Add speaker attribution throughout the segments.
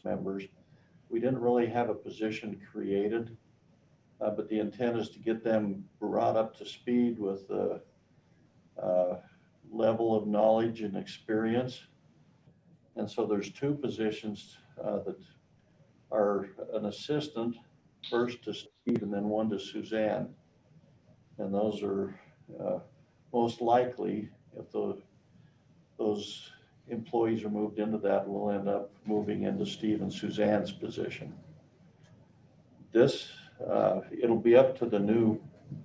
Speaker 1: members. We didn't really have a position created, but the intent is to get them brought up to speed with the level of knowledge and experience. And so there's two positions that are an assistant, first to Steve and then one to Suzanne. And those are most likely, if those employees are moved into that, will end up moving into Steve and Suzanne's position. This, it'll be up to the new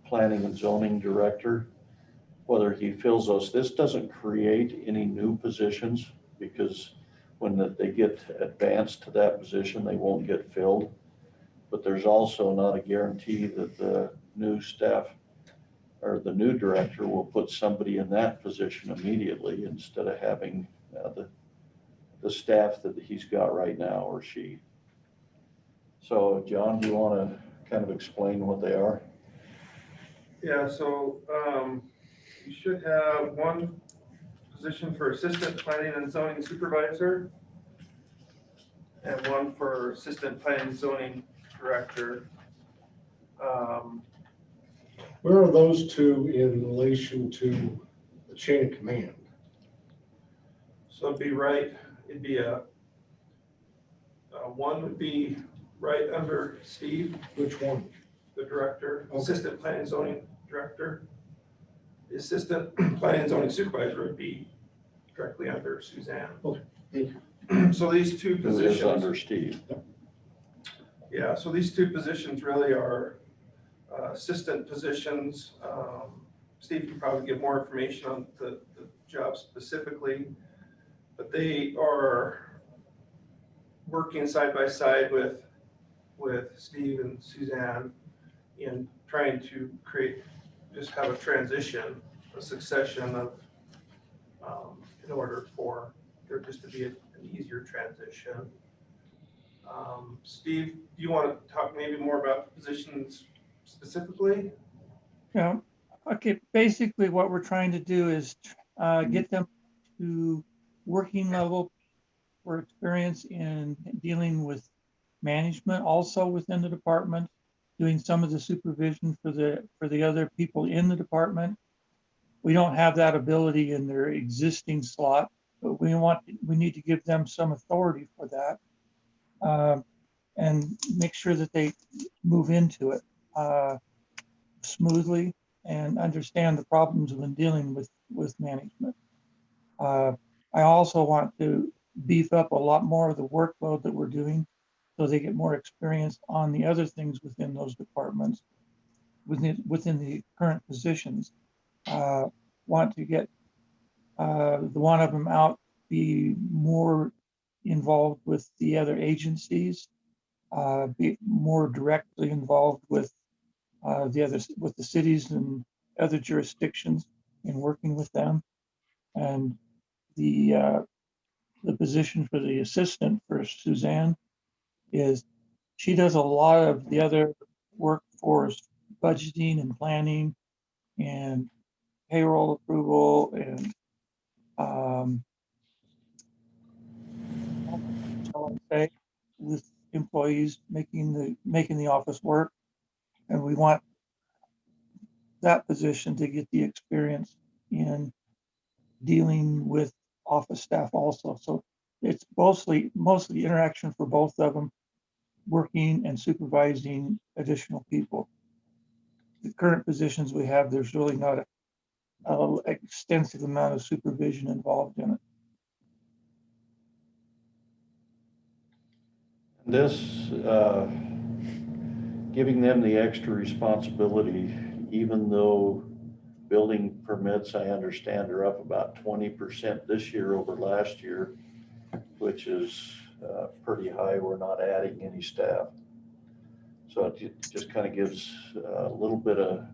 Speaker 1: planning and zoning director whether he fills those. This doesn't create any new positions because when they get advanced to that position, they won't get filled. But there's also not a guarantee that the new staff or the new director will put somebody in that position immediately instead of having the staff that he's got right now, or she. So John, do you want to kind of explain what they are?
Speaker 2: Yeah, so you should have one position for assistant planning and zoning supervisor and one for assistant planning and zoning director.
Speaker 3: Where are those two in relation to the chain of command?
Speaker 2: So it'd be right, it'd be one would be right under Steve.
Speaker 3: Which one?
Speaker 2: The director,
Speaker 3: Okay.
Speaker 2: assistant planning and zoning director. The assistant planning and zoning supervisor would be directly under Suzanne.
Speaker 3: Okay, thank
Speaker 2: you. So these two
Speaker 1: Who is
Speaker 2: positions.
Speaker 1: under Steve?
Speaker 2: Yeah, so these two positions really are assistant positions. Steve can probably give more information on the job specifically, but they are working side by side with Steve and Suzanne in trying to just have a transition, a succession of, in order for there just to be an easier transition. Steve, do you want to talk maybe more about the positions specifically?
Speaker 4: Yeah. Okay. Basically, what we're trying to do is get them to working level for experience in dealing with management, also within the department, doing some of the supervision for the other people in the department. We don't have that ability in their existing slot, but we need to give them some authority for that, and make sure that they move into it smoothly and understand the problems when dealing with management. I also want to beef up a lot more of the workload that we're doing so they get more experience on the other things within those departments, within the current positions. Want to get the one of them out, be more involved with the other agencies, be more directly involved with the cities and other jurisdictions in working with them. And the position for the assistant for Suzanne is she does a lot of the other work for budgeting and planning and payroll approval and with employees making the office work. And we want that position to get the experience in dealing with office staff also. So it's mostly interaction for both of them, working and supervising additional people. The current positions we have, there's really not an extensive amount of supervision involved in it.
Speaker 1: This, giving them the extra responsibility, even though building permits, I understand, are up about 20% this year over last year, which is pretty high. We're not adding any staff. So it just kind of gives a little bit of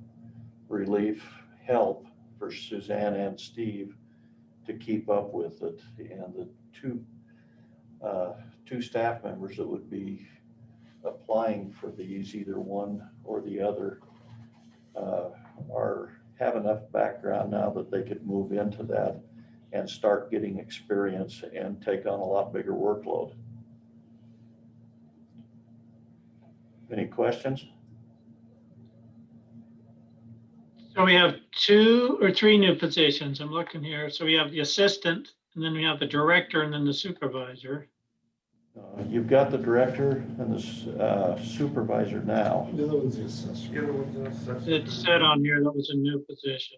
Speaker 1: relief, help for Suzanne and Steve to keep up with it. And the two staff members that would be applying for these, either one or the other, have enough background now that they could move into that and start getting experience and take on a lot bigger workload. Any questions?
Speaker 5: So we have 2 or 3 new positions. I'm looking here. So we have the assistant, and then we have the director, and then the supervisor.
Speaker 1: You've got the director and the supervisor now.
Speaker 3: The other one's the assessor.
Speaker 2: The other one's an assessor.
Speaker 5: It said on here that was a new position.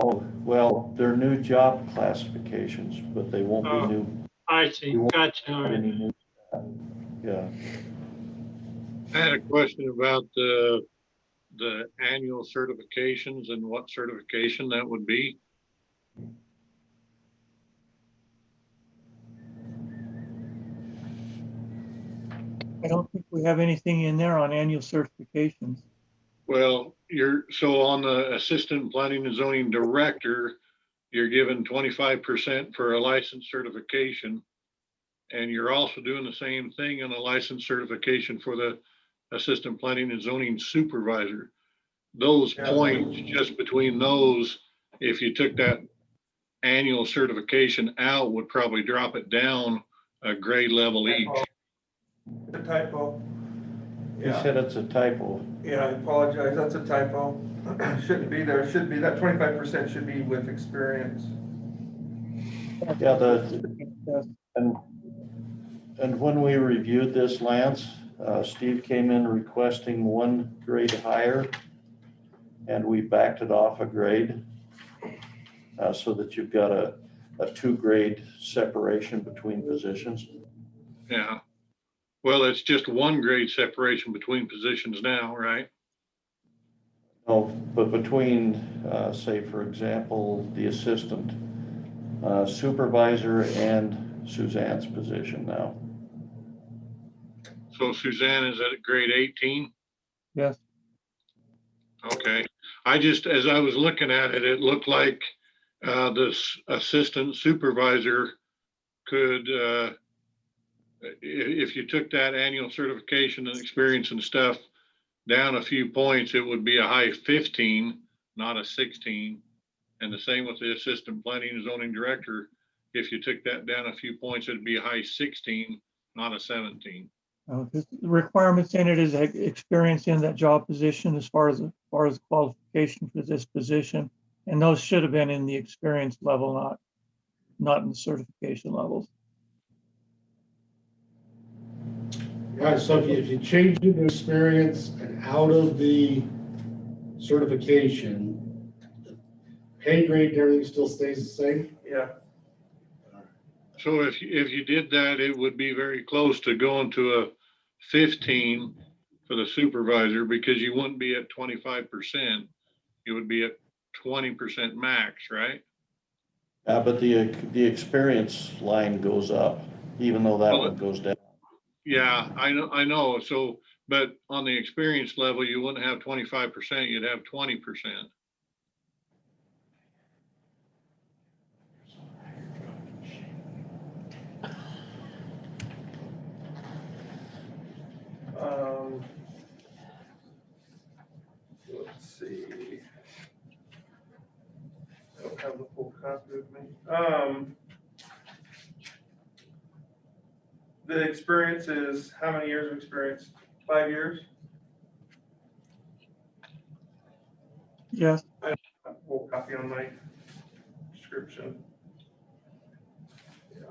Speaker 1: Oh, well, they're new job classifications, but they won't
Speaker 5: Oh.
Speaker 1: be new.
Speaker 5: I see.
Speaker 1: You won't
Speaker 5: Gotcha. All right.
Speaker 1: Any new, yeah.
Speaker 6: I had a question about the annual certifications and what certification that would be.
Speaker 4: I don't think we have anything in there on annual certifications.
Speaker 6: Well, so on the assistant planning and zoning director, you're given 25% for a license certification. And you're also doing the same thing on a license certification for the assistant planning and zoning supervisor. Those
Speaker 2: Yeah.
Speaker 6: points, just between those, if you took that annual certification out, would probably drop it down a grade level each.
Speaker 2: The typo.
Speaker 1: He
Speaker 2: Yeah,
Speaker 1: said it's a typo.
Speaker 2: yeah, I apologize, that's a typo. Shouldn't be there, should be, that 25% should be with experience.
Speaker 1: Yeah,
Speaker 4: Yes.
Speaker 1: and when we reviewed this, Lance, Steve came in requesting 1 grade higher, and we backed it off a grade, so that you've got a 2 grade separation between positions.
Speaker 6: Yeah. Well, it's just 1 grade separation between positions now, right?
Speaker 1: Oh, but between, say, for example, the assistant supervisor and Suzanne's position now.
Speaker 6: So Suzanne is at grade 18?
Speaker 4: Yes.
Speaker 6: Okay. As I was looking at it, it looked like this assistant supervisor could, if you took that annual certification and experience and stuff down a few points, it would be a high 15, not a 16. And the same with the assistant planning and zoning director. If you took that down a few points, it'd be a high 16, not a 17.
Speaker 4: The requirements in it is experience in that job position as far as qualification for this position. And those should have been in the experience level, not in the certification levels.
Speaker 3: Right, so if you change it to experience and out of the certification, the pay grade and everything still stays the same?
Speaker 2: Yeah,
Speaker 6: So if you did that, it would be very close to going to a 15 for the supervisor, because you wouldn't be at 25%. You would be at 20% max, right?
Speaker 1: But the experience line goes up, even though that one goes down.
Speaker 6: Yeah, I know. So, but on the experience level, you wouldn't have 25%, you'd have 20%.
Speaker 2: let's see. I don't have the full copy with me. The experience is how many years of experience? 5 years?
Speaker 4: Yes.
Speaker 2: I don't have a full copy on my description. Yeah.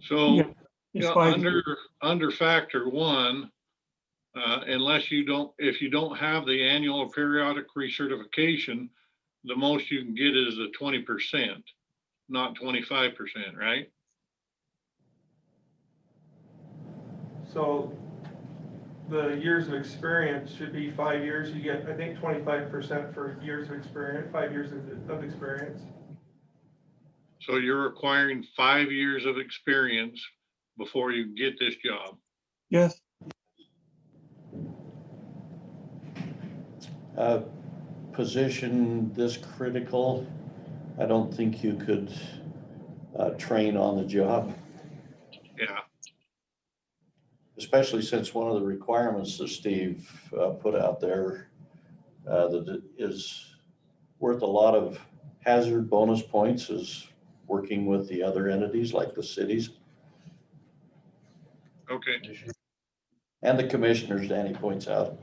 Speaker 6: So
Speaker 4: Yeah, it's 5 years.
Speaker 6: under factor 1, unless if you don't have the annual or periodic recertification, the most you can get is a 20%, not 25%, right?
Speaker 2: So the years of experience should be 5 years. You get, I think, 25% for years of experience, 5 years of experience.
Speaker 6: So you're requiring 5 years of experience before you get this job.
Speaker 4: Yes.
Speaker 1: Position this critical, I don't think you could train on the job.
Speaker 6: Yeah.
Speaker 1: Especially since one of the requirements that Steve put out there that is worth a lot of hazard bonus points is working with the other entities like the cities.
Speaker 6: Okay.
Speaker 1: And the commissioners, Danny points out.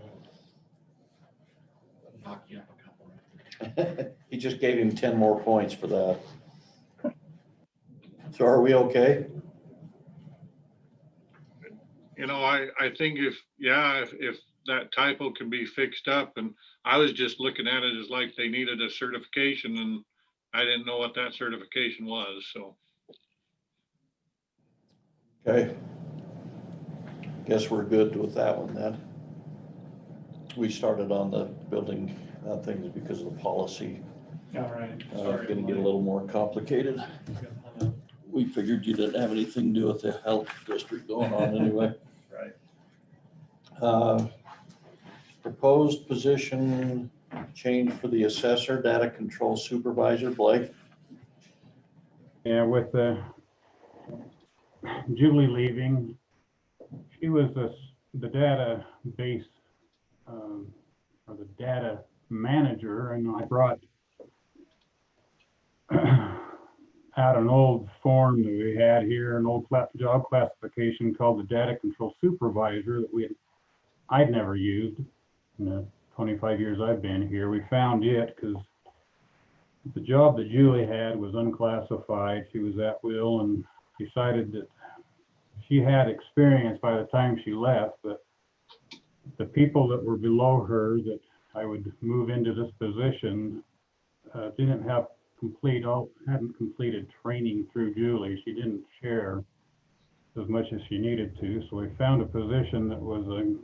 Speaker 3: Knock you up a couple.
Speaker 1: He just gave him 10 more points for that. So are we okay?
Speaker 6: You know, I think if that typo can be fixed up, and I was just looking at it as like they needed a certification, and I didn't know what that certification was, so.
Speaker 1: Okay. Guess we're good with that one then. We started on the building things because of the policy.
Speaker 7: All right.
Speaker 1: It's gonna get a little more complicated. We figured you didn't have anything to do with the health district going on anyway.
Speaker 7: Right.
Speaker 1: Proposed position change for the assessor, data control supervisor, Blake.
Speaker 8: Yeah, with Julie leaving, she was the database or the data manager, and I brought out an old form that we had here, an old job classification called the data control supervisor that I'd never used in the 25 years I've been here. We found it because the job that Julie had was unclassified. She was at will and decided that she had experience by the time she left, but the people that were below her that I would move into this position hadn't completed training through Julie. She didn't share as much as she needed to. So we found a position that was an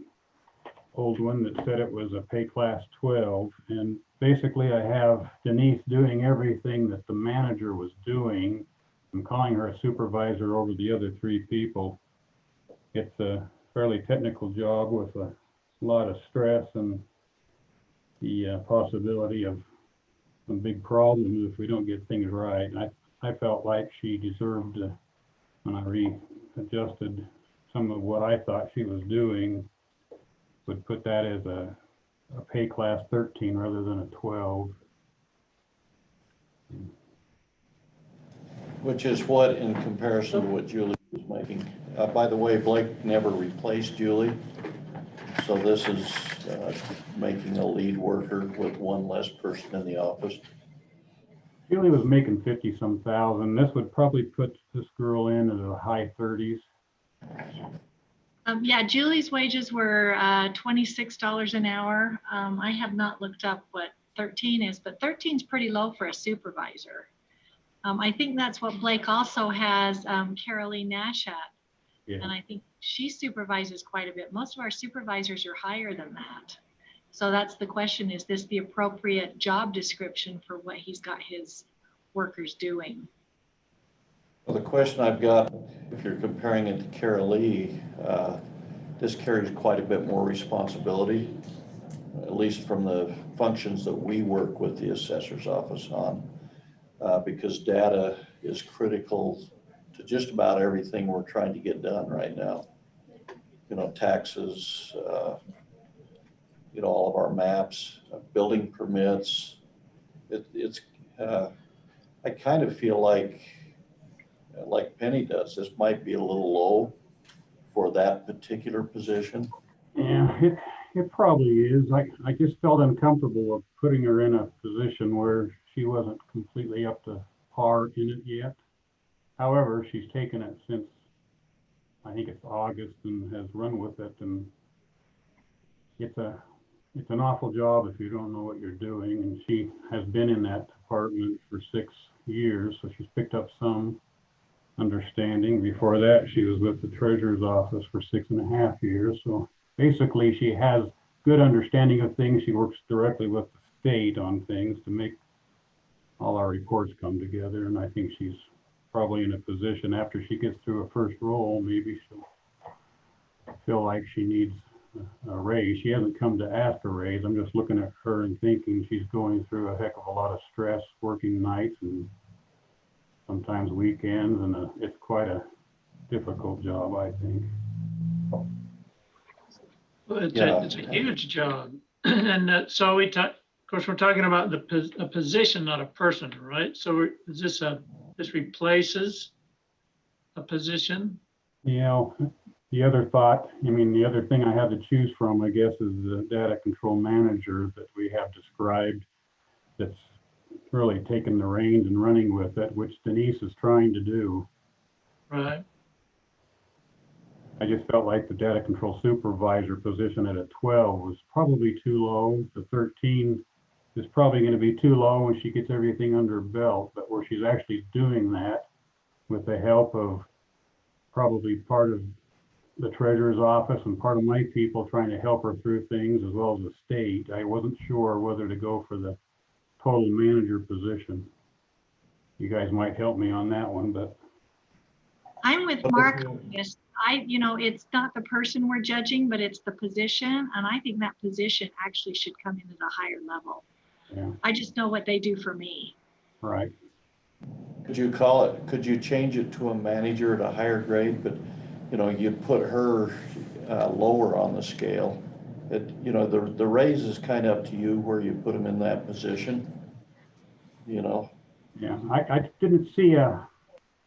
Speaker 8: old one that said it was a pay class 12. And basically I have Denise doing everything that the manager was doing. I'm calling her a supervisor over the other three people. It's a fairly technical job with a lot of stress and the possibility of some big problems if we don't get things right. And I felt like she deserved, when I readjusted some of what I thought she was doing, would put that as a pay class 13 rather than a 12.
Speaker 1: Which is what in comparison to what Julie was making. By the way, Blake never replaced Julie. So this is making a lead worker with one less person in the office.
Speaker 8: Julie was making 50-some thousand. This would probably put this girl in at the high 30s.
Speaker 9: Yeah, Julie's wages were $26 an hour. I have not looked up what 13 is, but 13 is pretty low for a supervisor. I think that's what Blake also has Caroline Nash at.
Speaker 8: Yeah.
Speaker 9: And I think she supervises quite a bit. Most of our supervisors are higher than that. So that's the question, is this the appropriate job description for what he's got his workers doing?
Speaker 1: Well, the question I've got, if you're comparing it to Carol Lee, this carries quite a bit more responsibility, at least from the functions that we work with the assessor's office on, because data is critical to just about everything we're trying to get done right now. You know, taxes, you know, all of our maps, building permits. I kind of feel like Penny does, this might be a little low for that particular position.
Speaker 8: Yeah, it probably is. I just felt uncomfortable of putting her in a position where she wasn't completely up to par in it yet. However, she's taken it since, I think it's August, and has run with it. And it's an awful job if you don't know what you're doing. And she has been in that department for 6 years, so she's picked up some understanding. Before that, she was with the treasurer's office for 6.5 years. So basically, she has good understanding of things. She works directly with the state on things to make all our reports come together. And I think she's probably in a position after she gets through a first role, maybe she'll feel like she needs a raise. She hasn't come to ask a raise. I'm just looking at her and thinking she's going through a heck of a lot of stress, working nights and sometimes weekends, and it's quite a difficult job, I think.
Speaker 5: Well, it's
Speaker 1: Yeah.
Speaker 5: it's a huge job. And so of course, we're talking about a position, not a person, right? So is this replaces a position?
Speaker 8: You know, the other thought, I mean, the other thing I have to choose from, I guess, is the data control manager that we have described that's really taking the reins and running with it, which Denise is trying to do.
Speaker 5: Right.
Speaker 8: I just felt like the data control supervisor position at a 12 was probably too low. The 13 is probably going to be too low when she gets everything under her belt, but where she's actually doing that with the help of probably part of the treasurer's office and part of my people trying to help her through things, as well as the state. I wasn't sure whether to go for the total manager position. You guys might help me on that one, but
Speaker 9: I'm with Mark on this. It's not the person we're judging, but it's the position. And I think that position actually should come in at a higher level.
Speaker 8: yeah,
Speaker 9: I just know what they do for me.
Speaker 8: right.
Speaker 1: Could you change it to a manager at a higher grade, but, you put her lower on the scale? The raise is kind of up to you where you put them in that position,
Speaker 8: Yeah, I didn't see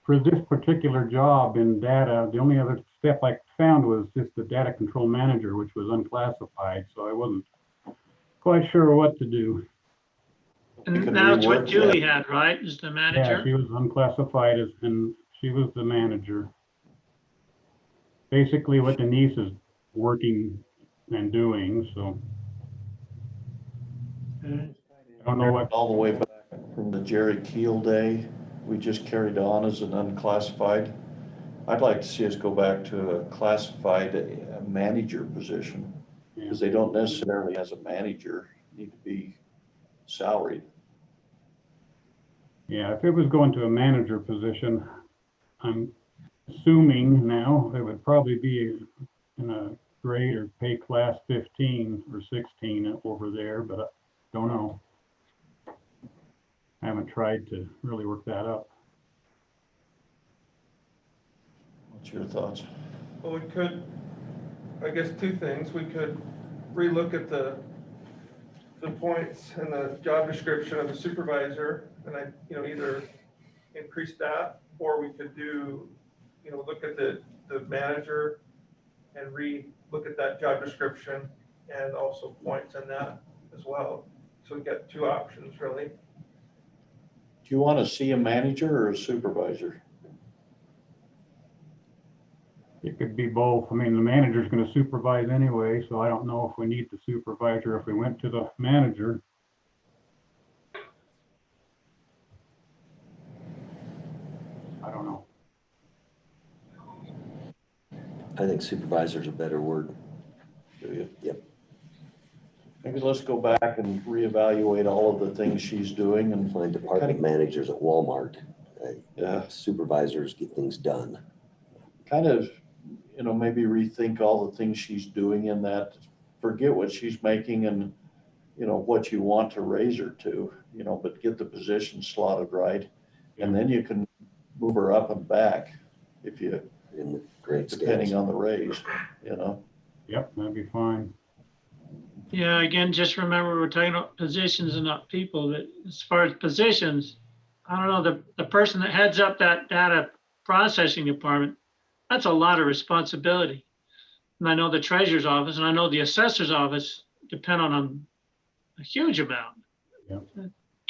Speaker 8: for this particular job in data, the only other step I found was just the data control manager, which was unclassified, so I wasn't quite sure what to do.
Speaker 1: You could
Speaker 5: And that's what
Speaker 1: rework
Speaker 5: Julie
Speaker 1: that.
Speaker 5: had, right, is the
Speaker 8: Yeah,
Speaker 5: manager?
Speaker 8: she was unclassified and she was the manager. Basically what Denise is working and doing, so
Speaker 5: Okay.
Speaker 8: I don't know what,
Speaker 1: All the way back from the Jerry Keel day, we just carried on as an unclassified. I'd like to see us go back to a classified manager position, because they don't necessarily, as a manager, need to be salaried.
Speaker 8: yeah, if it was going to a manager position, I'm assuming now it would probably be in a grade or pay class 15 or 16 over there, but I don't know. I haven't tried to really work that up.
Speaker 1: What's your thoughts?
Speaker 2: Well, we could, I guess, two things. We could relook at the points in the job description of the supervisor and either increase that, or we could do, look at the manager and look at that job description and also points in that as well. So we got two options really.
Speaker 1: Do you want to see a manager or a supervisor?
Speaker 8: It could be both. I mean, the manager's going to supervise anyway, so I don't know if we need the supervisor if we went to the manager. I don't know.
Speaker 7: I think supervisor's a better word.
Speaker 1: Do you?
Speaker 7: Yep.
Speaker 1: Maybe let's go back and reevaluate all of the things she's doing and
Speaker 7: Find department managers at Walmart.
Speaker 1: Yeah.
Speaker 7: Supervisors get things done.
Speaker 1: kind of, maybe rethink all the things she's doing in that, forget what she's making and, what you want to raise her to, but get the position slotted right. And then you can move her up and back if you,
Speaker 7: In the grade
Speaker 1: depending
Speaker 7: scales.
Speaker 1: on the raise,
Speaker 8: Yep, that'd be fine.
Speaker 5: Yeah, again, just remember, we're talking about positions and not people. That as far as positions, I don't know, the person that heads up that data processing department, that's a lot of responsibility. And I know the treasurer's office and I know the assessor's office depend on them a huge amount.
Speaker 8: Yep.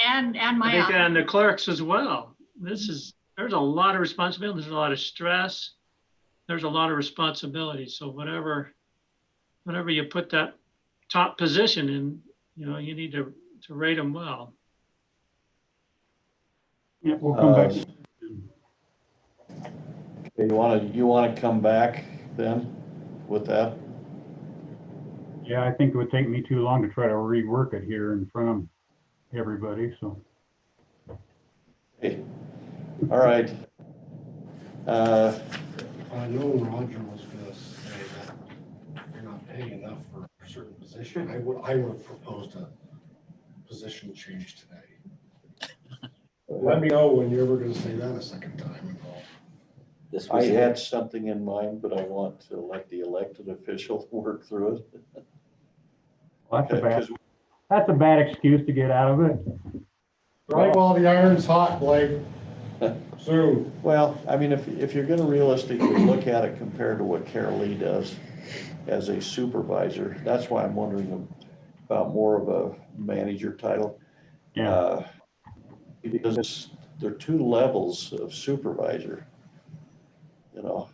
Speaker 9: And
Speaker 5: I
Speaker 9: my
Speaker 5: think,
Speaker 9: office.
Speaker 5: and the clerks as well. There's a lot of responsibility. There's a lot of stress. There's a lot of responsibility. So whatever you put that top position in, you need to rate them well.
Speaker 8: Yep, we'll come back.
Speaker 1: Okay, you wanna come back then with that?
Speaker 8: Yeah, I think it would take me too long to try to rework it here in front of everybody, so.
Speaker 1: Okay, all right.
Speaker 3: I know Roger was gonna say that you're not paying enough for a certain position. I would have proposed a position change today. Let me know when you're ever gonna say that a second time.
Speaker 7: This
Speaker 1: I
Speaker 7: was
Speaker 1: had
Speaker 7: it.
Speaker 1: something in mind, but I want to let the elected official work through it.
Speaker 8: Well,
Speaker 1: Okay, 'cause
Speaker 8: that's a bad excuse to get out of it.
Speaker 3: Right while the iron's hot, Blake. Soon.
Speaker 1: Well, I mean, if you're gonna realistically look at it compared to what Carol Lee does as a supervisor, that's why I'm wondering about more of a manager title.
Speaker 8: Yeah,
Speaker 1: Because there are two levels of supervisor, you know.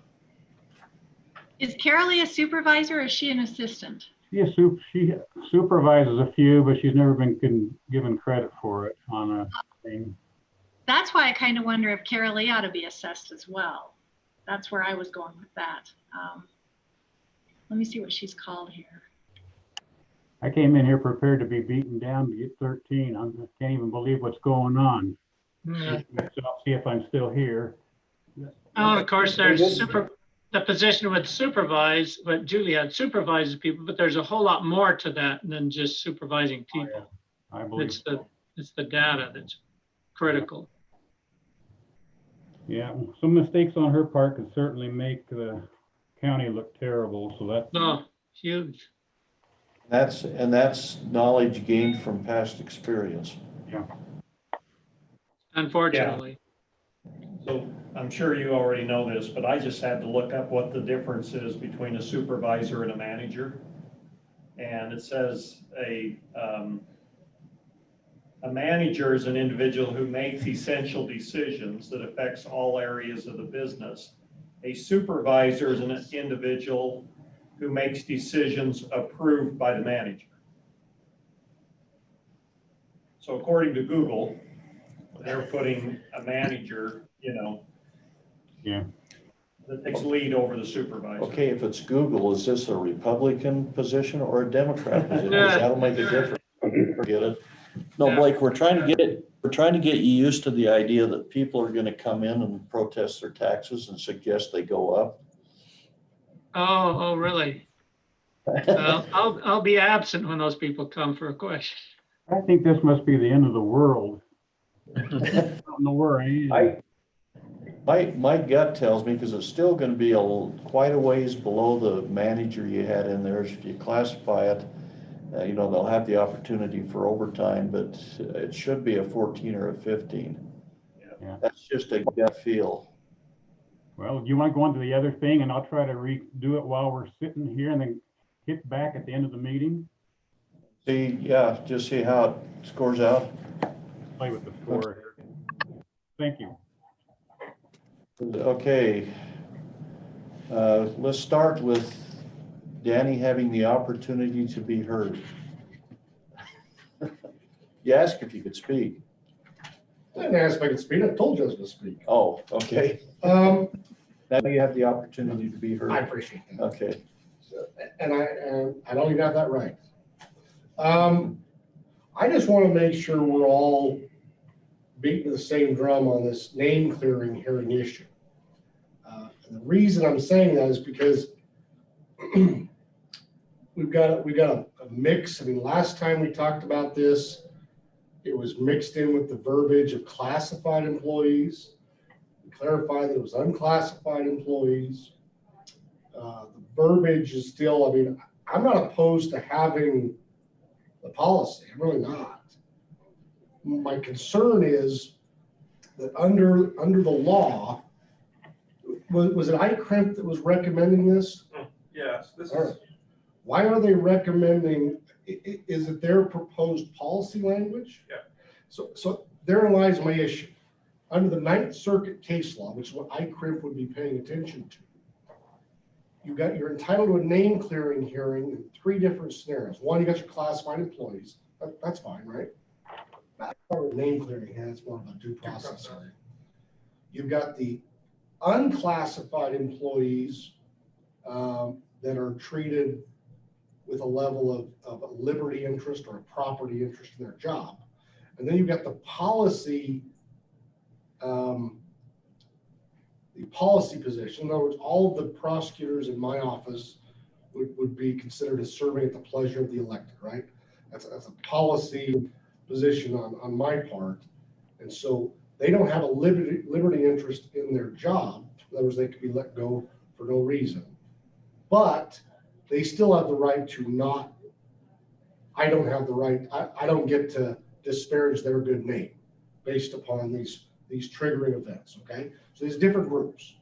Speaker 9: Is Carolee a supervisor or is she an assistant?
Speaker 8: she supervises a few, but she's never been given credit for it on a thing.
Speaker 9: That's why I kind of wonder if Carolee ought to be assessed as well. That's where I was going with that. Let me see what she's called here.
Speaker 8: I came in here prepared to be beaten down to get 13. I can't even believe what's going on.
Speaker 5: Yeah.
Speaker 8: So I'll see if I'm still here.
Speaker 5: Oh, of course, there's the position would supervise, but Juliet supervises people, but there's a whole lot more to that than just supervising
Speaker 8: Oh,
Speaker 5: people.
Speaker 8: yeah, I believe
Speaker 5: It's the data that's critical.
Speaker 8: Yeah, some mistakes on her part could certainly make the county look terrible, so that's.
Speaker 5: No, huge.
Speaker 1: That's knowledge gained from past experience.
Speaker 8: Yeah.
Speaker 5: Unfortunately.
Speaker 10: So I'm sure you already know this, but I just had to look up what the difference is between a supervisor and a manager. And it says a manager is an individual who makes essential decisions that affects all areas of the business. A supervisor is an individual who makes decisions approved by the manager. So according to Google, they're putting a manager,
Speaker 8: Yeah.
Speaker 10: that takes lead over the supervisor.
Speaker 1: Okay, if it's Google, is this a Republican position or a Democrat position? Because that'll make a difference. Get it? No, Blake, we're trying to get you used to the idea that people are gonna come in and protest their taxes and suggest they go up.
Speaker 5: Oh, really? I'll be absent when those people come for a question.
Speaker 8: I think this must be the end of the world. I don't know where I am.
Speaker 1: My gut tells me, because it's still gonna be quite a ways below the manager you had in there. If you classify it, they'll have the opportunity for overtime, but it should be a 14 or a 15.
Speaker 8: Yeah.
Speaker 1: That's just a gut feel.
Speaker 8: Well, do you want to go on to the other thing and I'll try to redo it while we're sitting here and then hit back at the end of the meeting?
Speaker 1: Just see how it scores out.
Speaker 8: Play with the score here. Thank you.
Speaker 1: Okay. Let's start with Danny having the opportunity to be heard. You asked if you could speak.
Speaker 3: I didn't ask if I could speak. I told you I was going to speak.
Speaker 1: Oh, okay.
Speaker 3: Um,
Speaker 1: Now you have the opportunity to be heard.
Speaker 3: I appreciate that.
Speaker 1: Okay.
Speaker 3: And I don't even have that right. I just want to make sure we're all beating the same drum on this name clearing hearing issue. And the reason I'm saying that is because we've got a mix. I mean, last time we talked about this, it was mixed in with the verbiage of classified employees. We clarified that it was unclassified employees. The verbiage is still, I mean, I'm not opposed to having the policy. I'm really not. My concern is that under the law, was it ICRIMP that was recommending this?
Speaker 2: Yes, this
Speaker 3: All
Speaker 2: is,
Speaker 3: right. Why are they recommending, is it their proposed policy language?
Speaker 2: Yeah.
Speaker 3: So therein lies my issue. Under the Ninth Circuit case law, which is what ICRIMP would be paying attention to, you're entitled to a name clearing hearing in 3 different scenarios. One, you got your classified employees. That's fine, right? Not a name clearing hearing, it's more of a due process hearing. You've got the unclassified employees that are treated with a level of a liberty interest or a property interest in their job. And then you've got the policy position. In other words, all of the prosecutors in my office would be considered as serving at the pleasure of the elected, right? That's a policy position on my part. And so they don't have a liberty interest in their job. In other words, they could be let go for no reason. But they still have the right to not, I don't have the right, I don't get to disparage their good name based upon these these triggering events, okay? So these different groups.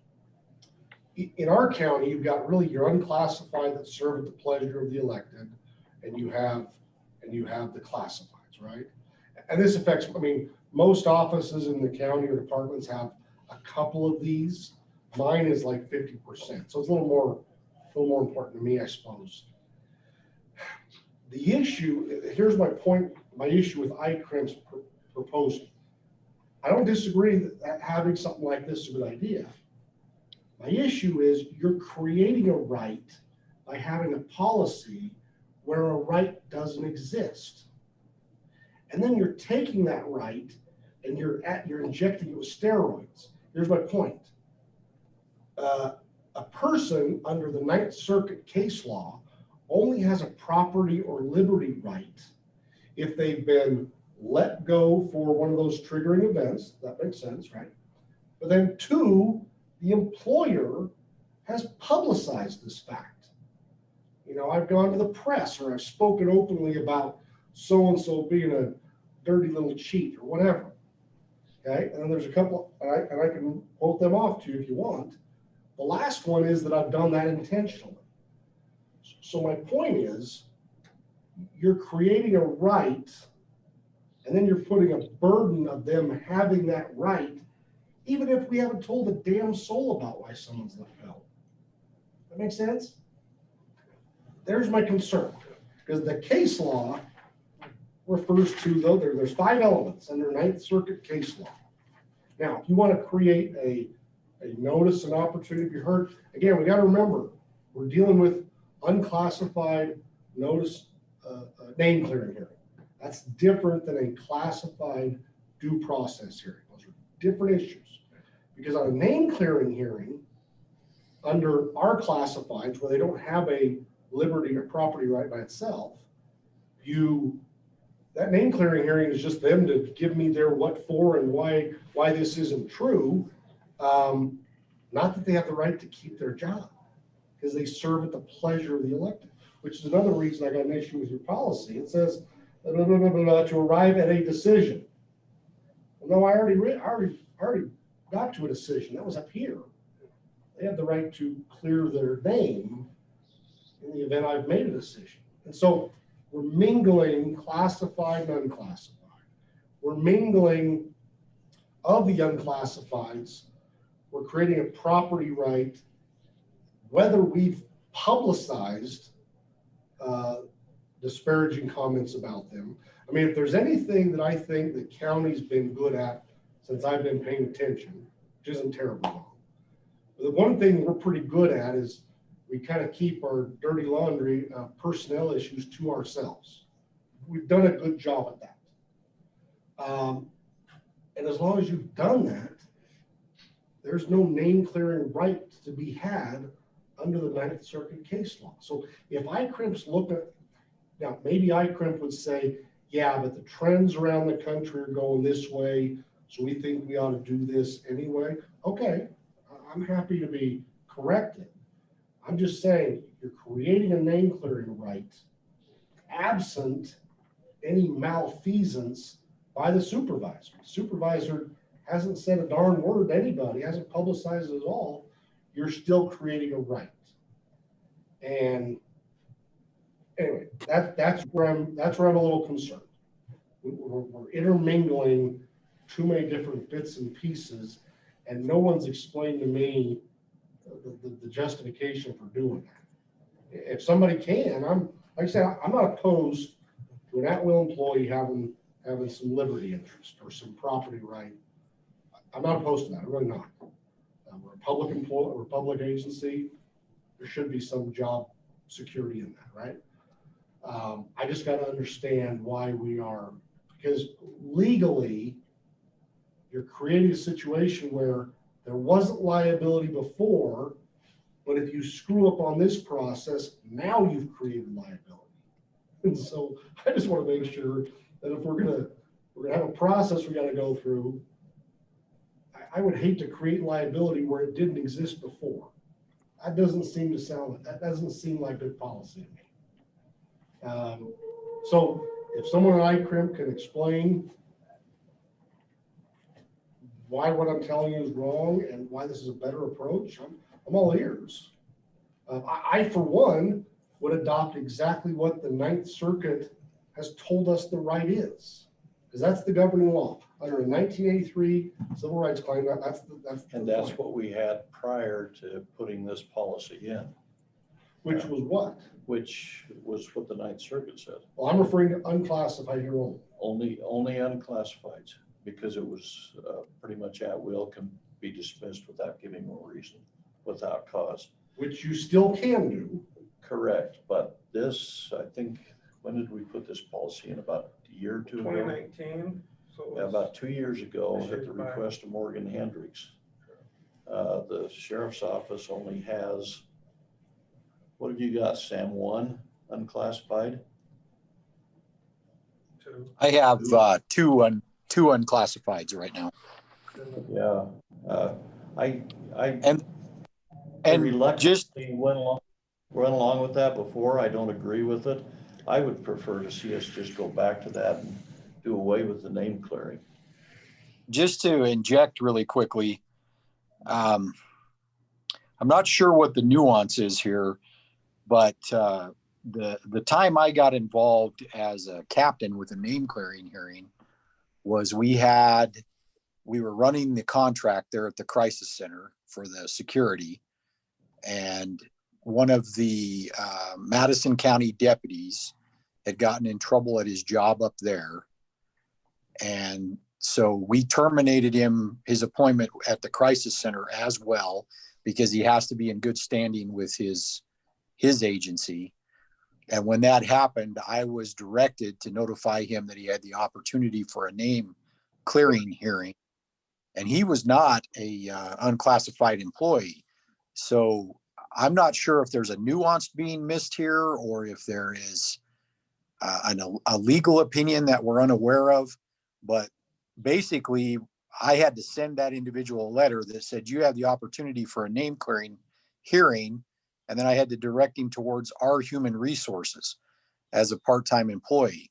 Speaker 3: In our county, you've got really your unclassified that serve at the pleasure of the elected, and you have the classifieds, right? And this affects, I mean, most offices in the county or departments have a couple of these. Mine is like 50%, so it's a little more important to me, I suppose. The issue, here's my point, my issue with ICRIM's proposal. I don't disagree that having something like this is a good idea. My issue is you're creating a right by having a policy where a right doesn't exist. And then you're taking that right and you're injecting it with steroids. Here's my point. A person under the Ninth Circuit case law only has a property or liberty right if they've been let go for one of those triggering events. That makes sense, right? But then two, the employer has publicized this fact. You know, I've gone to the press or I've spoken openly about so-and-so being a dirty little cheat or whatever. Okay, and then there's a couple, and I can quote them off to you if you want. The last one is that I've done that intentionally. So my point is, you're creating a right, and then you're putting a burden of them having that right, even if we haven't told a damn soul about why someone's let go. That makes sense? There's my concern, because the case law refers to, though, there's 5 elements under Ninth Circuit case law. Now, if you want to create a notice and opportunity to be heard, again, we got to remember, we're dealing with unclassified notice, name clearing hearing. That's different than a classified due process hearing. Those are different issues. Because on a name clearing hearing, under our classifieds, where they don't have a liberty or property right by itself, that name clearing hearing is just them to give me their what for and why this isn't true. Not that they have the right to keep their job, because they serve at the pleasure of the elected, which is another reason I got an issue with your policy. It says to arrive at a decision. Well, no, I already got to a decision. That was up here. They have the right to clear their name in the event I've made a decision. And so we're mingling classified and unclassified. We're mingling of the unclassifieds. We're creating a property right, whether we've publicized disparaging comments about them. I mean, if there's anything that I think the county's been good at since I've been paying attention, which isn't terribly long, but the one thing we're pretty good at is we kind of keep our dirty laundry personnel issues to ourselves. We've done a good job at that. And as long as you've done that, there's no name clearing right to be had under the Ninth Circuit case law. So if ICRIMP's look at, now maybe ICRIMP would say, yeah, but the trends around the country are going this way, so we think we ought to do this anyway. Okay, I'm happy to be corrected. I'm just saying you're creating a name clearing right absent any malfeasance by the supervisor. The supervisor hasn't said a darn word to anybody, hasn't publicized it at all. You're still creating a right. And anyway, that's where I'm a little concerned. We're intermingling too many different bits and pieces, and no one's explained to me the justification for doing that. If somebody can, like I said, I'm not opposed to an at-will employee having some liberty interest or some property right. I'm not opposed to that. I'm really not. We're a public employee, we're a public agency. There should be some job security in that, right? I just got to understand why we are, because legally, you're creating a situation where there wasn't liability before, but if you screw up on this process, now you've created liability. And so I just want to make sure that if we're gonna have a process we got to go through, I would hate to create liability where it didn't exist before. That doesn't seem like good policy to me. So if someone at ICRIM can explain why what I'm telling you is wrong and why this is a better approach, I'm all ears. I, for one, would adopt exactly what the Ninth Circuit has told us the right is, because that's the governing law. Under a 1983 civil rights claim, that's
Speaker 1: And that's what we had prior to putting this policy in,
Speaker 3: which was what?
Speaker 1: which was what the Ninth Circuit said.
Speaker 3: Well, I'm referring to unclassified here only.
Speaker 1: Only unclassifieds, because it was pretty much at will, can be dismissed without giving a reason, without cause.
Speaker 3: Which you still can do.
Speaker 1: Correct, but this, I think, when did we put this policy in? About a year or two ago?
Speaker 2: 2019. So
Speaker 1: Yeah, about 2 years ago,
Speaker 2: This
Speaker 1: at
Speaker 2: year's
Speaker 1: the
Speaker 2: back.
Speaker 1: request of Morgan Hendricks. The sheriff's office only has, what have you got, Sam? One unclassified?
Speaker 2: two.
Speaker 11: I have two unclassifieds right now.
Speaker 1: Yeah. I
Speaker 11: And just
Speaker 1: reluctantly went along with that before. I don't agree with it. I would prefer to see us just go back to that and do away with the name clearing.
Speaker 11: just to inject really quickly, I'm not sure what the nuance is here, but the time I got involved as a captain with a name clearing hearing was we were running the contract there at the crisis center for the security, and one of the Madison County deputies had gotten in trouble at his job up there. And so we terminated his appointment at the crisis center as well, because he has to be in good standing with his agency. And when that happened, I was directed to notify him that he had the opportunity for a name clearing hearing. And he was not a unclassified employee. So I'm not sure if there's a nuance being missed here, or if there is a legal opinion that we're unaware of. But basically, I had to send that individual a letter that said, you have the opportunity for a name clearing hearing. And then I had to direct him towards our human resources as a part-time employee.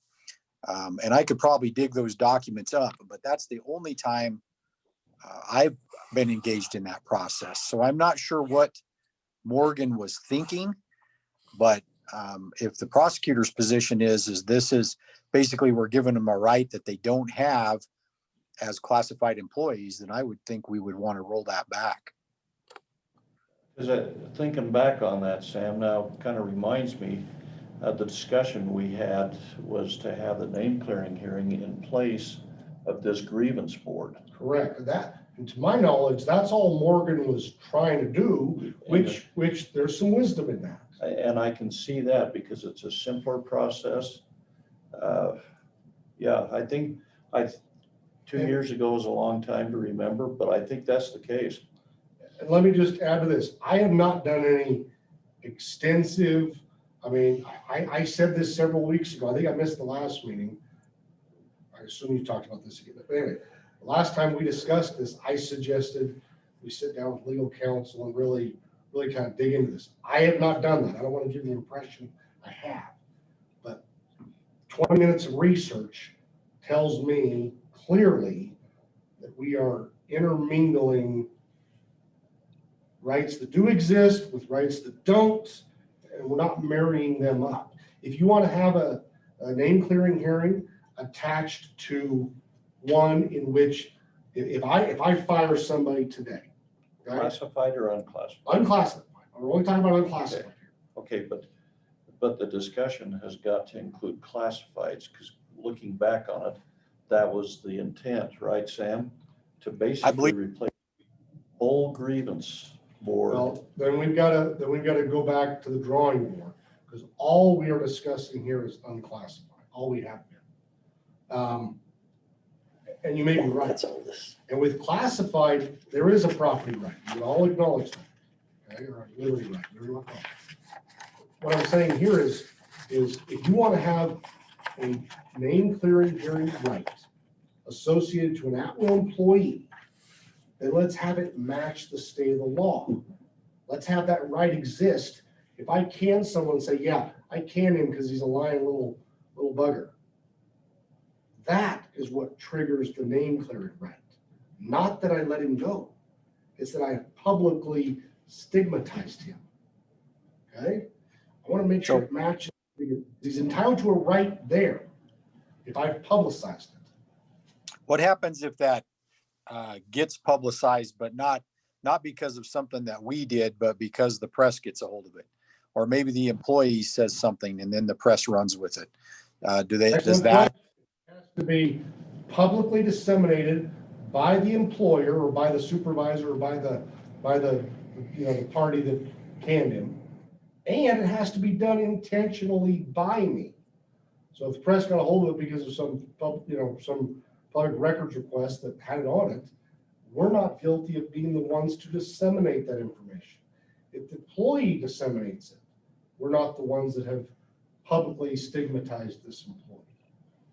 Speaker 11: And I could probably dig those documents up, but that's the only time I've been engaged in that process. So I'm not sure what Morgan was thinking, but if the prosecutor's position is this is basically, we're giving them a right that they don't have as classified employees, then I would think we would want to roll that back.
Speaker 1: Because thinking back on that, Sam, now kind of reminds me of the discussion we had was to have the name clearing hearing in place of this grievance board.
Speaker 3: Correct. And to my knowledge, that's all Morgan was trying to do, which there's some wisdom in that.
Speaker 1: And I can see that because it's a simpler process. Yeah, I think 2 years ago is a long time to remember, but I think that's the case.
Speaker 3: And let me just add to this. I have not done any extensive, I mean, I said this several weeks ago. I think I missed the last meeting. I assume you talked about this again. But anyway, the last time we discussed this, I suggested we sit down with legal counsel and really kind of dig into this. I have not done that. I don't want to give the impression I have. But 20 minutes of research tells me clearly that we are intermingling rights that do exist with rights that don't, and we're not marrying them up. If you want to have a name clearing hearing attached to one in which if I fire somebody today, okay?
Speaker 1: Classified or unclassified?
Speaker 3: Unclassified. We're only talking about unclassified.
Speaker 1: Okay, but the discussion has got to include classifieds, because looking back on it, that was the intent, right, Sam? To basically replace the whole grievance board.
Speaker 3: Well, then we've got to go back to the drawing board, because all we are discussing here is unclassified. All we have been. And you may be right.
Speaker 7: That's all this.
Speaker 3: And with classified, there is a property right. You all acknowledge that. Okay, or a liberty right. Whatever you want to call it. What I'm saying here is if you want to have a name clearing hearing right associated to an at-will employee, then let's have it match the state of the law. Let's have that right exist. If I can someone say, yeah, I can him because he's a lying little bugger. That is what triggers the name clearing right. Not that I let him go. It's that I publicly stigmatized him. Okay? I want to make sure it matches. He's entitled to a right there if I've publicized it.
Speaker 11: What happens if that gets publicized, but not because of something that we did, but because the press gets a hold of it? Or maybe the employee says something and then the press runs with it. Does that?
Speaker 3: It has to be publicly disseminated by the employer or by the supervisor or by the the party that canned him. And it has to be done intentionally by me. So if the press got a hold of it because of some public records request that had it on it, we're not guilty of being the ones to disseminate that information. If the employee disseminates it, we're not the ones that have publicly stigmatized this employee.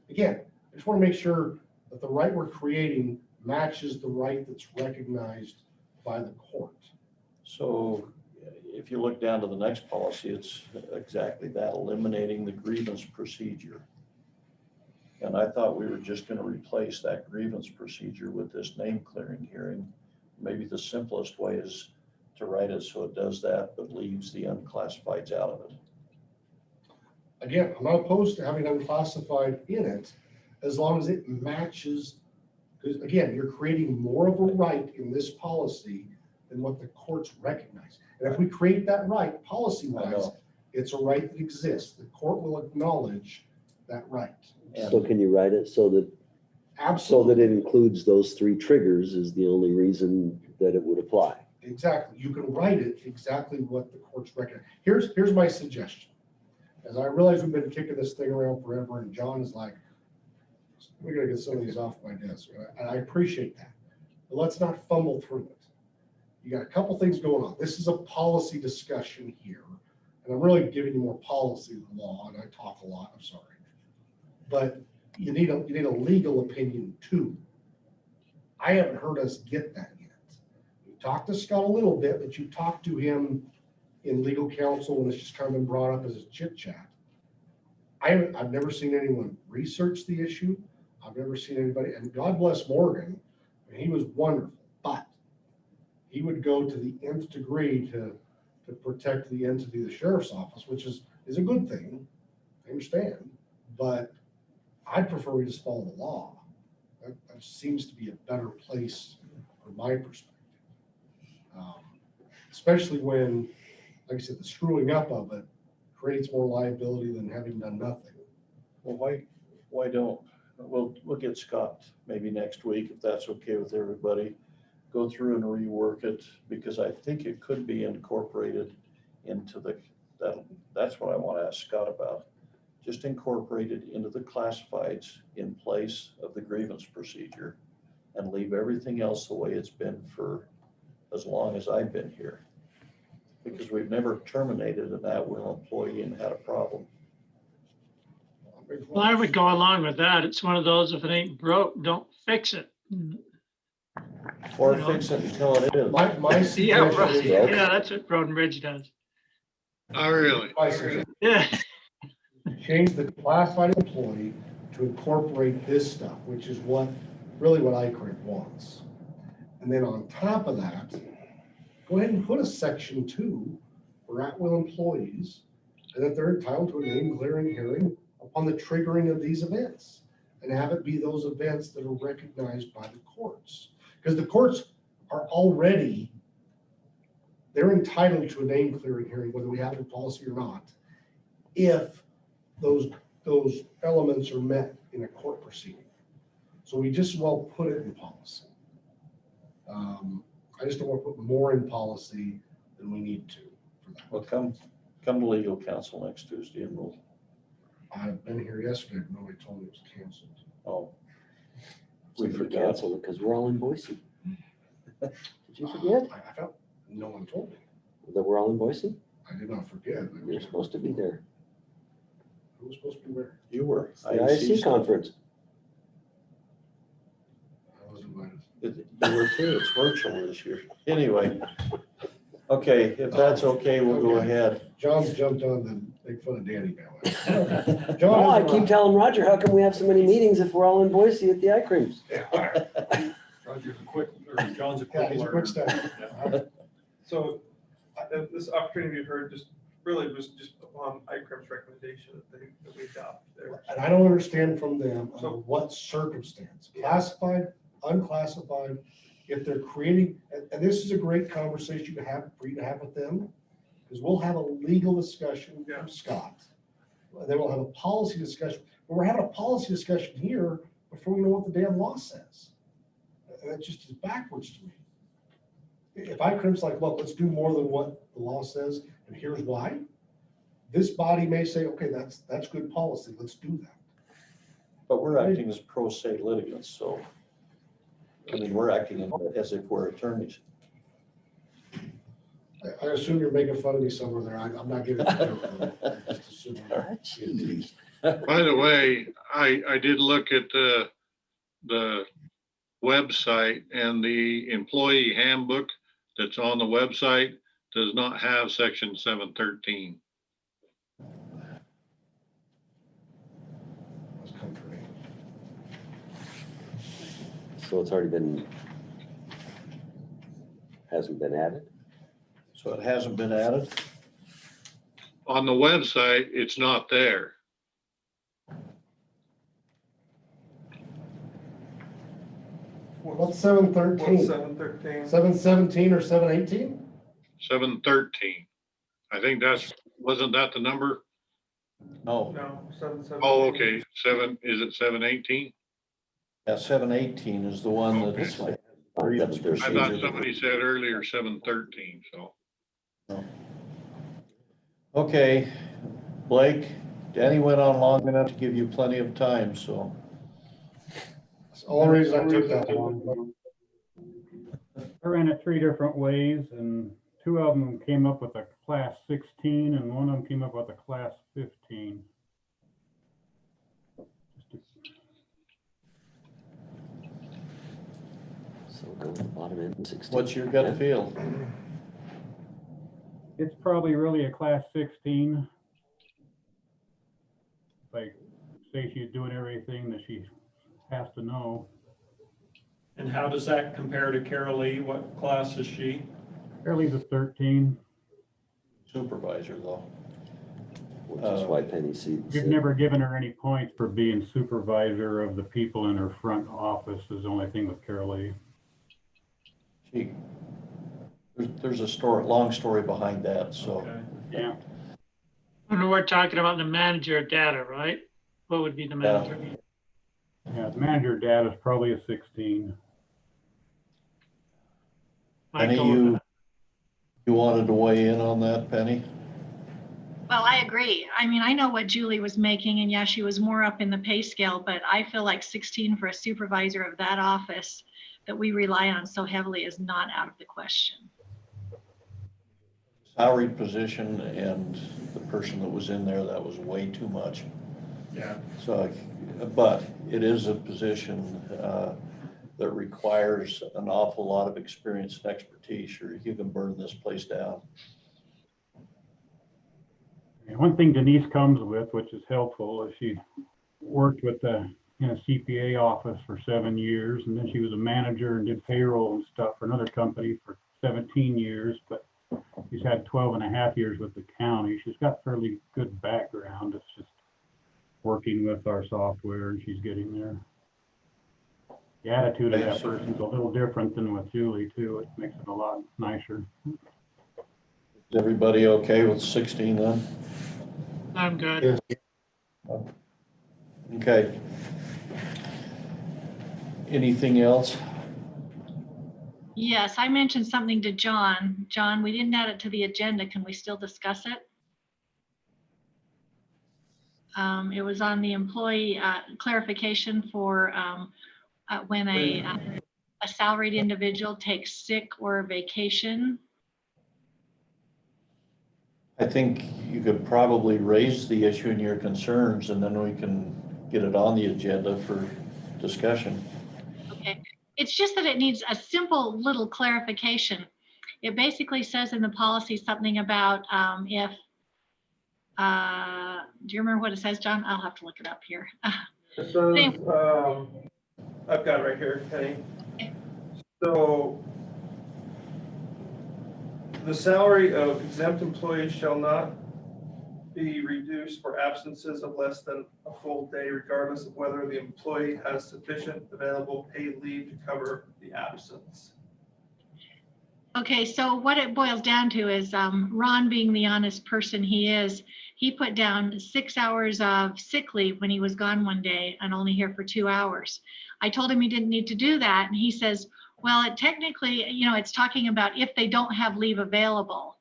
Speaker 3: Again, I just want to make sure that the right we're creating matches the right that's recognized by the court.
Speaker 1: So if you look down to the next policy, it's exactly that, eliminating the grievance procedure. And I thought we were just going to replace that grievance procedure with this name clearing hearing. Maybe the simplest way is to write it so it does that, but leaves the unclassifieds out of it.
Speaker 3: Again, I'm not opposed to having unclassified in it as long as it matches, because again, you're creating more of a right in this policy than what the courts recognize. And if we create that right policy-wise, it's a right that exists. The court will acknowledge that right.
Speaker 7: So can you write it so that
Speaker 3: Absolutely.
Speaker 7: it includes those 3 triggers is the only reason that it would apply?
Speaker 3: Exactly. You can write it exactly what the courts recognize. Here's my suggestion. As I realize we've been kicking this thing around forever, and John is like, we're gonna get some of these off my desk. And I appreciate that. But let's not fumble through it. You got a couple things going on. This is a policy discussion here. And I'm really giving you more policy than law, and I talk a lot, I'm sorry. But you need a legal opinion too. I haven't heard us get that yet. We talked to Scott a little bit, but you talked to him in legal counsel and it's just kind of been brought up as a chit chat. I've never seen anyone research the issue. I've never seen anybody, and God bless Morgan, I mean, he was wonderful, but he would go to the nth degree to protect the entity of the sheriff's office, which is a good thing. I understand, but I'd prefer we just follow the law. That seems to be a better place from my perspective. Especially when, like I said, the screwing up of it creates more liability than having done nothing.
Speaker 1: Well, why don't, we'll get Scott maybe next week, if that's okay with everybody, go through and rework it, because I think it could be incorporated into that's what I want to ask Scott about. Just incorporated into the classifieds in place of the grievance procedure and leave everything else the way it's been for as long as I've been here. Because we've never terminated an at-will employee and had a problem.
Speaker 5: Well, I would go along with that. It's one of those, if it ain't broke, don't fix it.
Speaker 1: Or fix it until it is.
Speaker 3: My
Speaker 5: Yeah,
Speaker 3: suggestion
Speaker 5: right.
Speaker 3: is,
Speaker 5: Yeah, that's what Road and Bridge does.
Speaker 6: Oh, really?
Speaker 3: my suggestion
Speaker 5: Yeah.
Speaker 3: is change the classified employee to incorporate this stuff, which is really what ICRIP wants. And then on top of that, go ahead and put a section 2 for at-will employees, and that they're entitled to a name clearing hearing upon the triggering of these events, and have it be those events that are recognized by the courts. Because the courts are already, they're entitled to a name clearing hearing, whether we have it in policy or not, if those elements are met in a court proceeding. So we just as well put it in policy. I just don't want to put more in policy than we need to for that.
Speaker 1: Well, come to legal counsel next Tuesday and we'll,
Speaker 3: I've been here yesterday, but nobody told me it was canceled.
Speaker 1: oh,
Speaker 7: We
Speaker 1: forgot.
Speaker 7: cancel it because we're all in Boise. Did you forget
Speaker 3: I felt, no one told me.
Speaker 7: that we're all in Boise?
Speaker 3: I did not forget.
Speaker 7: You're supposed to be there.
Speaker 3: Who was supposed to be where?
Speaker 1: You were.
Speaker 7: The ISC conference.
Speaker 3: I was invited.
Speaker 1: You were too. It's virtual this year. Anyway. Okay, if that's okay, we'll go ahead.
Speaker 3: John's jumped on the make fun of Danny now.
Speaker 7: Oh, I
Speaker 3: John,
Speaker 7: keep telling Roger, how come we have so many meetings if we're all in Boise at the ICRIMS?
Speaker 3: Yeah, all right.
Speaker 10: Roger's a quick, or John's a
Speaker 3: Yeah,
Speaker 10: quick
Speaker 3: he's a
Speaker 10: learner.
Speaker 3: quick study.
Speaker 10: Yeah.
Speaker 2: So this opportunity you heard just really was just upon ICRIM's recommendation that we adopt there.
Speaker 3: And I don't understand from them
Speaker 2: So-
Speaker 3: under what circumstance, classified, unclassified, if they're creating, and this is a great conversation to have, for you to have with them, because we'll have a legal discussion
Speaker 2: Yeah.
Speaker 3: from Scott. And then we'll have a policy discussion, but we're having a policy discussion here before we know what the damn law says. And that just is backwards to me. If ICRIM's like, look, let's do more than what the law says, and here's why, this body may say, okay, that's good policy, let's do that.
Speaker 1: But we're acting as pro se litigants, so, I mean, we're acting as if we're attorneys.
Speaker 3: I assume you're making fun of me somewhere there. I'm not giving you. Just assuming.
Speaker 6: By the way, I did look at the website, and the employee handbook that's on the website does not have section 713.
Speaker 3: That's comforting.
Speaker 7: So it's already been, hasn't been added?
Speaker 1: So it hasn't been added?
Speaker 6: On the website, it's not there.
Speaker 3: What's 713?
Speaker 2: 713.
Speaker 3: 717 or 718?
Speaker 6: 713. I think wasn't that the number?
Speaker 1: No,
Speaker 2: No, 717.
Speaker 6: Oh, okay, is it 718?
Speaker 1: yeah, 718 is the one
Speaker 6: Okay.
Speaker 1: that's like.
Speaker 7: I
Speaker 6: I thought somebody said earlier 713, so.
Speaker 1: Okay, Blake, Danny went on long enough to give you plenty of time, so.
Speaker 3: That's the only reason I took that long.
Speaker 8: I ran it 3 different ways, and 2 of them came up with a class 16 and 1 of them came up with a class 15.
Speaker 7: So go to the bottom end, 16.
Speaker 1: What's your gut feel?
Speaker 8: It's probably really a class 16. If I say she's doing everything that she has to know.
Speaker 10: And how does that compare to Carol Lee? What class is she?
Speaker 8: Fairly's a 13.
Speaker 1: Supervisor though.
Speaker 7: Which is why Penny said.
Speaker 8: We've never given her any points for being supervisor of the people in her front office is the only thing with Carol Lee.
Speaker 1: There's a long story behind that, so.
Speaker 10: Okay.
Speaker 8: Yeah.
Speaker 5: When we're talking about the manager of data, right? What would be the manager?
Speaker 8: Yeah, the manager data is probably a 16.
Speaker 1: Penny,
Speaker 5: Michael,
Speaker 1: you wanted to weigh in on that, Penny?
Speaker 9: Well, I agree. I mean, I know what Julie was making, and yeah, she was more up in the pay scale, but I feel like 16 for a supervisor of that office that we rely on so heavily is not out of the question.
Speaker 1: Salaried position and the person that was in there, that was way too much.
Speaker 10: Yeah.
Speaker 1: So, but it is a position that requires an awful lot of experience and expertise, or you can burn this place down.
Speaker 8: And one thing Denise comes with, which is helpful, is she worked with the CPA office for 7 years, and then she was a manager and did payroll and stuff for another company for 17 years, but she's had 12 and a half years with the county. She's got fairly good background. It's just working with our software, and she's getting there. The attitude of that person's a little different than with Julie too. It makes it a lot nicer.
Speaker 1: Is everybody okay with 16 then?
Speaker 5: I'm good.
Speaker 1: Okay. Anything else?
Speaker 9: Yes, I mentioned something to John. John, we didn't add it to the agenda. Can we still discuss it? It was on the employee clarification for when a salaried individual takes sick or vacation.
Speaker 1: I think you could probably raise the issue and your concerns, and then we can get it on the agenda for discussion.
Speaker 9: Okay, it's just that it needs a simple little clarification. It basically says in the policy something about if, do you remember what it says, John? I'll have to look it up here.
Speaker 2: It says, I've got it right here, Penny. So the salary of exempt employees shall not be reduced for absences of less than a full day, regardless of whether the employee has sufficient available paid leave to cover the absence.
Speaker 9: Okay, so what it boils down to is Ron, being the honest person he is, he put down 6 hours of sick leave when he was gone one day and only here for 2 hours. I told him he didn't need to do that. And he says, well, it technically, you know, it's talking about if they don't have leave available.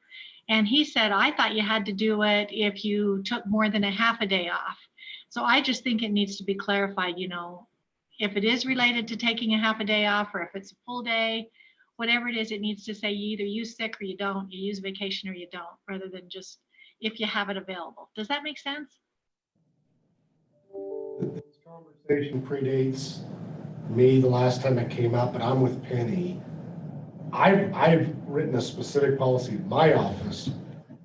Speaker 9: And he said, I thought you had to do it if you took more than a half a day off. So I just think it needs to be clarified, you know, if it is related to taking a half a day off, or if it's a full day, whatever it is, it needs to say you either use sick or you don't, you use vacation or you don't, rather than just if you have it available. Does that make sense?
Speaker 3: This conversation predates me the last time it came up, but I'm with Penny. I've written a specific policy in my office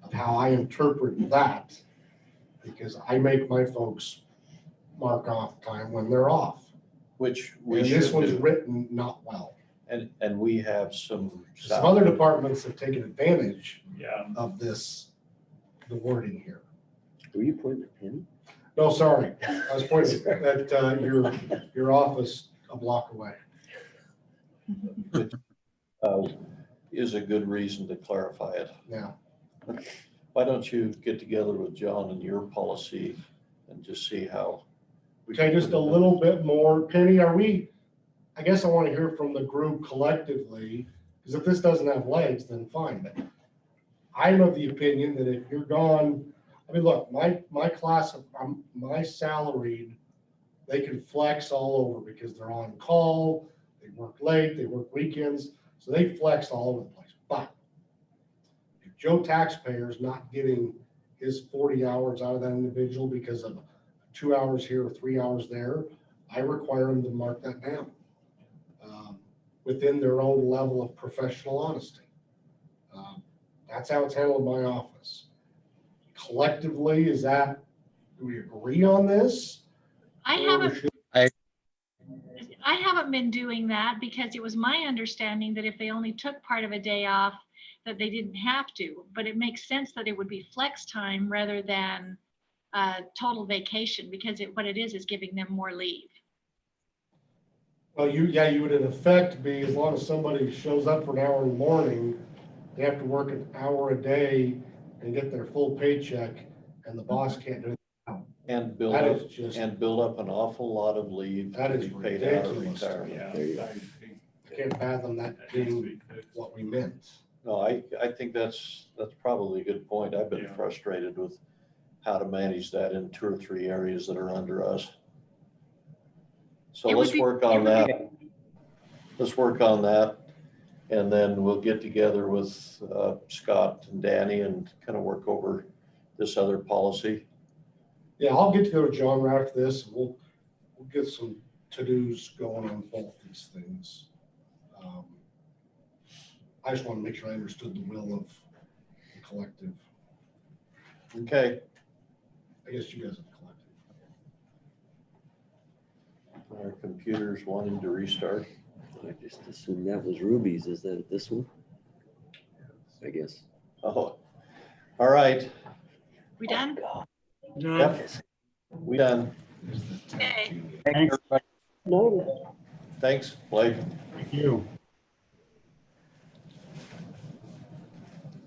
Speaker 3: of how I interpret that, because I make my folks mark off time when they're off.
Speaker 1: Which we
Speaker 3: And
Speaker 1: should
Speaker 3: this one's
Speaker 1: do.
Speaker 3: written not well.
Speaker 1: And we have some.
Speaker 3: Some other departments have taken advantage
Speaker 10: Yeah.
Speaker 3: of this, the wording here.
Speaker 7: Were you pointing at Penny?
Speaker 3: No, sorry, I was pointing at your office a block away.
Speaker 1: Is a good reason to clarify it.
Speaker 3: Yeah.
Speaker 1: Why don't you get together with John and your policy and just see how.
Speaker 3: Okay, just a little bit more. Penny, I guess I want to hear from the group collectively, because if this doesn't have legs, then fine. But I'm of the opinion that if you're gone, I mean, look, my class, my salaried, they can flex all over because they're on call, they work late, they work weekends, so they flex all over the place. But if Joe taxpayer's not getting his 40 hours out of that individual because of 2 hours here or 3 hours there, I require them to mark that down within their own level of professional honesty. That's how it's handled in my office. Collectively, do we agree on this?
Speaker 9: I haven't been doing that because it was my understanding that if they only took part of a day off, that they didn't have to. But it makes sense that it would be flex time rather than total vacation, because what it is giving them more leave.
Speaker 3: Well, you would in effect be, as long as somebody shows up for an hour in the morning, they have to work an hour a day and get their full paycheck, and the boss can't do it.
Speaker 1: And build
Speaker 3: That
Speaker 1: up,
Speaker 3: is just,
Speaker 1: and build up an awful lot of leave
Speaker 3: That
Speaker 1: to
Speaker 3: is
Speaker 1: be paid out of
Speaker 3: ridiculous.
Speaker 1: retirement.
Speaker 10: Yeah.
Speaker 7: There you go.
Speaker 3: I can't fathom that being what we meant.
Speaker 1: No, I think that's probably a good point. I've been
Speaker 10: Yeah.
Speaker 1: frustrated with how to manage that in 2 or 3 areas that are under us. So
Speaker 9: It would
Speaker 1: let's
Speaker 9: be-
Speaker 1: work
Speaker 9: it
Speaker 1: on
Speaker 9: would
Speaker 1: that. Let's work on that. And then we'll get together with Scott and Danny and kind of work over this other policy.
Speaker 3: Yeah, I'll get together with John right after this. We'll get some to-dos going on both these things. I just want to make sure I understood the will of the collective.
Speaker 1: Okay.
Speaker 3: I guess you guys are the collective.
Speaker 1: Our computer's wanting to restart.
Speaker 7: I just assumed that was Ruby's. Is that this one? I guess.
Speaker 1: Oh, all right.
Speaker 9: We done?
Speaker 1: Yep. We done.
Speaker 9: Okay.
Speaker 11: Thanks, everybody.
Speaker 7: No.
Speaker 1: Thanks, Blake.
Speaker 8: Thank you.